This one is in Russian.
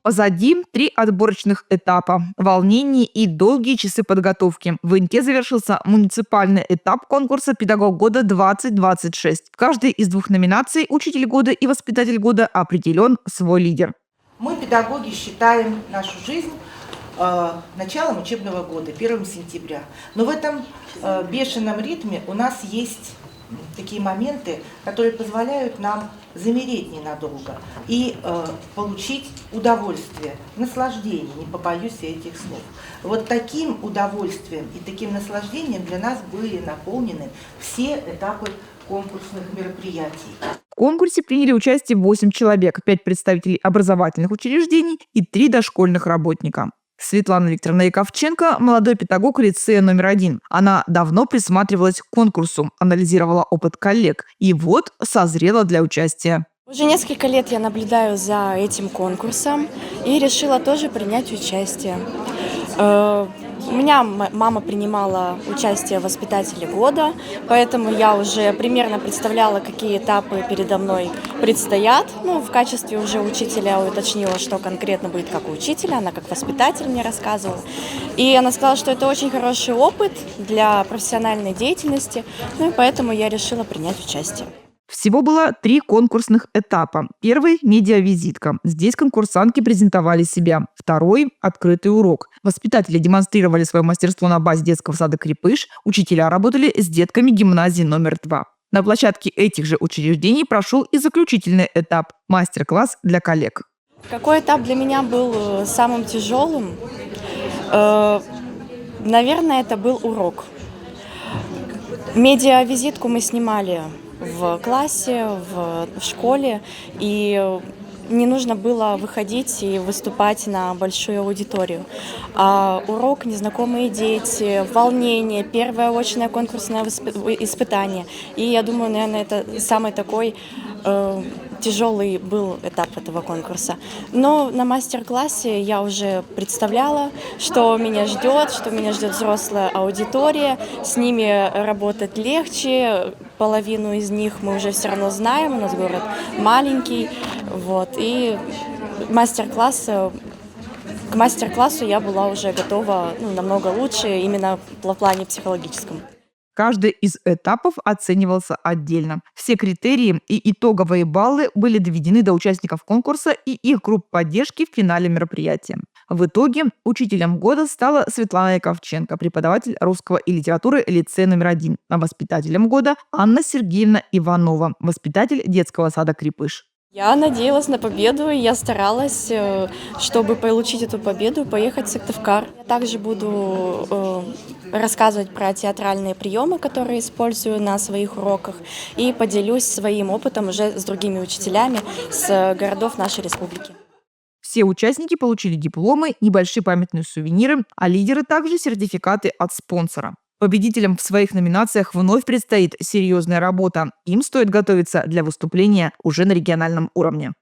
Позади 3 отборочных этапа, волнение и долгие часы подготовки. В Инте завершился муниципальный этап конкурса «Педагог года-2026». В каждой из 2 номинаций «Учитель года» и «Воспитатель года» определен свой лидер. Мы, педагоги, считаем нашу жизнь началом учебного года, 1 сентября. Но в этом бешеном ритме у нас есть такие моменты, которые позволяют нам замереть ненадолго и получить удовольствие, наслаждение, не побоюсь этих слов. Вот таким удовольствием и таким наслаждением для нас были наполнены все этапы конкурсных мероприятий. В конкурсе приняли участие 8 человек, 5 представителей образовательных учреждений и 3 дошкольных работника. Светлана Викторовна Яковченко – молодой педагог лицея номер 1. Она давно присматривалась к конкурсу, анализировала опыт коллег и вот созрела для участия. Уже несколько лет я наблюдаю за этим конкурсом и решила тоже принять участие. У меня мама принимала участие в «Воспитателе года», поэтому я уже примерно представляла, какие этапы передо мной предстоят. В качестве уже учителя уточнила, что конкретно будет как у учителя, она как воспитатель мне рассказывала. И она сказала, что это очень хороший опыт для профессиональной деятельности, и поэтому я решила принять участие. Всего было 3 конкурсных этапа. Первый – медиавизитка. Здесь конкурсантки презентовали себя. Второй – открытый урок. Воспитатели демонстрировали свое мастерство на базе детского сада «Крепыш». Учителя работали с детками гимназии номер 2. На площадке этих же учреждений прошел и заключительный этап – мастер-класс для коллег. Какой этап для меня был самым тяжелым? Наверное, это был урок. Медиавизитку мы снимали в классе, в школе, и не нужно было выходить и выступать на большую аудиторию. А урок, незнакомые дети, волнение, первое очное конкурсное испытание. И я думаю, наверное, это самый такой тяжелый был этап этого конкурса. Но на мастер-классе я уже представляла, что меня ждет взрослая аудитория, с ними работать легче, половину из них мы уже все равно знаем, у нас город маленький, и к мастер-классу я была уже готова намного лучше, именно в плане психологическом. Каждый из этапов оценивался отдельно. Все критерии и итоговые баллы были доведены до участников конкурса и их групп поддержки в финале мероприятия. В итоге учителем года стала Светлана Яковченко, преподаватель русского и литературы лицея номер 1, а воспитателем года Анна Сергеевна Иванова, воспитатель детского сада «Крепыш». Я надеялась на победу, и я старалась, чтобы получить эту победу, поехать в Сыктывкар. Я также буду рассказывать про театральные приемы, которые использую на своих уроках, и поделюсь своим опытом уже с другими учителями с городов нашей республики. Все участники получили дипломы, небольшие памятные сувениры, а лидеры также сертификаты от спонсора. Победителям в своих номинациях вновь предстоит серьезная работа. Им стоит готовиться для выступления уже на региональном уровне.